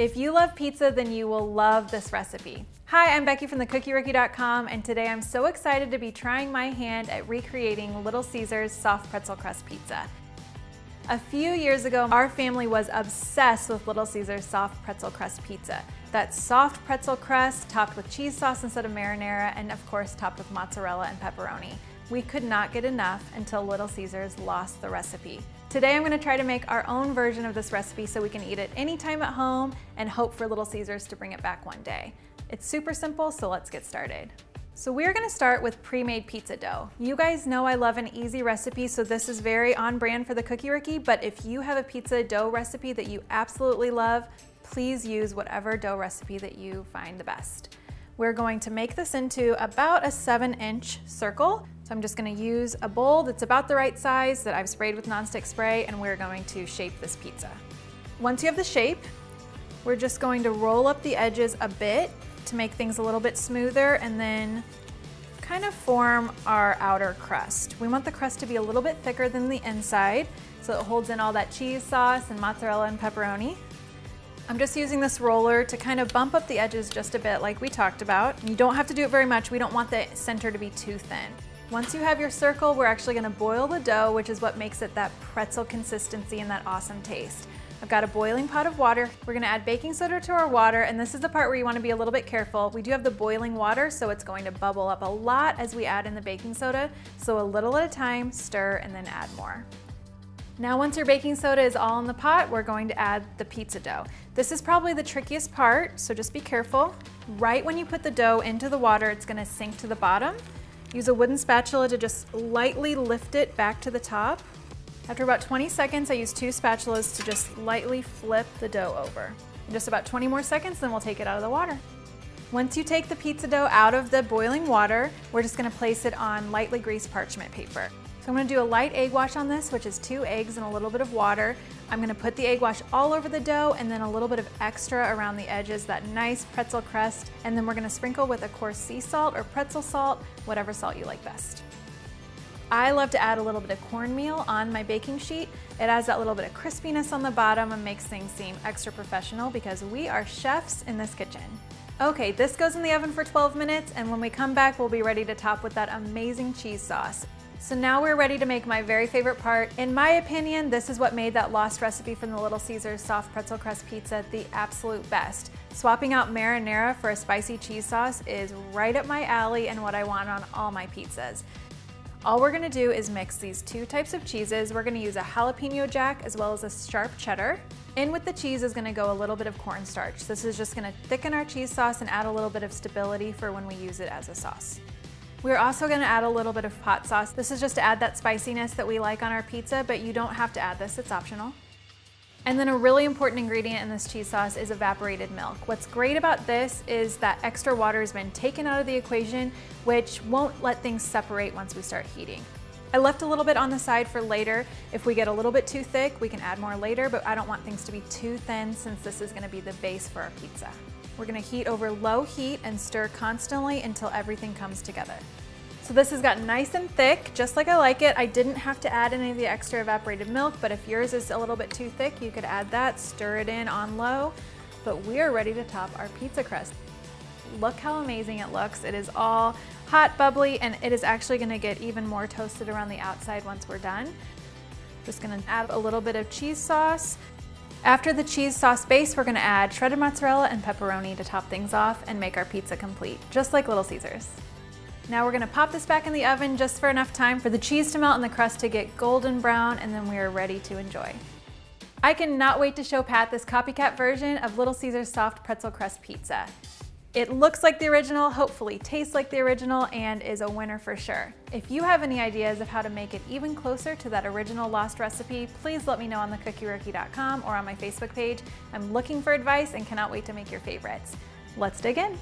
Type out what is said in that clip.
If you love pizza, then you will love this recipe. Hi, I'm Becky from thecookierookie.com, and today I'm so excited to be trying my hand at recreating Little Caesars Soft Pretzel Crust Pizza. A few years ago, our family was obsessed with Little Caesars Soft Pretzel Crust Pizza. That soft pretzel crust topped with cheese sauce instead of marinara, and of course topped with mozzarella and pepperoni. We could not get enough until Little Caesars lost the recipe. Today I'm going to try to make our own version of this recipe so we can eat it anytime at home and hope for Little Caesars to bring it back one day. It's super simple, so let's get started. So we're going to start with pre-made pizza dough. You guys know I love an easy recipe, so this is very on brand for the Cookie Rookie, but if you have a pizza dough recipe that you absolutely love, please use whatever dough recipe that you find the best. We're going to make this into about a 7-inch circle. So I'm just going to use a bowl that's about the right size that I've sprayed with nonstick spray, and we're going to shape this pizza. Once you have the shape, we're just going to roll up the edges a bit to make things a little bit smoother and then kind of form our outer crust. We want the crust to be a little bit thicker than the inside so it holds in all that cheese sauce and mozzarella and pepperoni. I'm just using this roller to kind of bump up the edges just a bit like we talked about. You don't have to do it very much. We don't want the center to be too thin. Once you have your circle, we're actually going to boil the dough, which is what makes it that pretzel consistency and that awesome taste. I've got a boiling pot of water. We're going to add baking soda to our water, and this is the part where you want to be a little bit careful. We do have the boiling water, so it's going to bubble up a lot as we add in the baking soda, so a little at a time, stir, and then add more. Now once your baking soda is all in the pot, we're going to add the pizza dough. This is probably the trickiest part, so just be careful. Right when you put the dough into the water, it's going to sink to the bottom. Use a wooden spatula to just lightly lift it back to the top. After about 20 seconds, I use 2 spatulas to just lightly flip the dough over. In just about 20 more seconds, then we'll take it out of the water. Once you take the pizza dough out of the boiling water, we're just going to place it on lightly greased parchment paper. So I'm going to do a light egg wash on this, which is 2 eggs and a little bit of water. I'm going to put the egg wash all over the dough and then a little bit of extra around the edges, that nice pretzel crust. And then we're going to sprinkle with a coarse sea salt or pretzel salt, whatever salt you like best. I love to add a little bit of cornmeal on my baking sheet. It adds that little bit of crispiness on the bottom and makes things seem extra professional because we are chefs in this kitchen. Okay, this goes in the oven for 12 minutes, and when we come back, we'll be ready to top with that amazing cheese sauce. So now we're ready to make my very favorite part. In my opinion, this is what made that lost recipe from the Little Caesars Soft Pretzel Crust Pizza the absolute best. Swapping out marinara for a spicy cheese sauce is right up my alley and what I want on all my pizzas. All we're gonna do is mix these 2 types of cheeses. We're gonna use a jalapeno jack as well as a sharp cheddar. In with the cheese is gonna go a little bit of cornstarch. This is just gonna thicken our cheese sauce and add a little bit of stability for when we use it as a sauce. We're also gonna add a little bit of hot sauce. This is just to add that spiciness that we like on our pizza, but you don't have to add this, it's optional. And then a really important ingredient in this cheese sauce is evaporated milk. What's great about this is that extra water has been taken out of the equation, which won't let things separate once we start heating. I left a little bit on the side for later. If we get a little bit too thick, we can add more later, but I don't want things to be too thin since this is gonna be the base for our pizza. We're gonna heat over low heat and stir constantly until everything comes together. So this has got nice and thick, just like I like it. I didn't have to add any of the extra evaporated milk, but if yours is a little bit too thick, you could add that, stir it in on low, but we are ready to top our pizza crust. Look how amazing it looks. It is all hot, bubbly, and it is actually gonna get even more toasted around the outside once we're done. Just gonna add a little bit of cheese sauce. After the cheese sauce base, we're gonna add shredded mozzarella and pepperoni to top things off and make our pizza complete, just like Little Caesars. Now we're gonna pop this back in the oven just for enough time for the cheese to melt and the crust to get golden brown, and then we are ready to enjoy. I cannot wait to show Pat this copycat version of Little Caesars Soft Pretzel Crust Pizza. It looks like the original, hopefully tastes like the original, and is a winner for sure. If you have any ideas of how to make it even closer to that original lost recipe, please let me know on thecookierookie.com or on my Facebook page. I'm looking for advice and cannot wait to make your favorites. Let's dig in.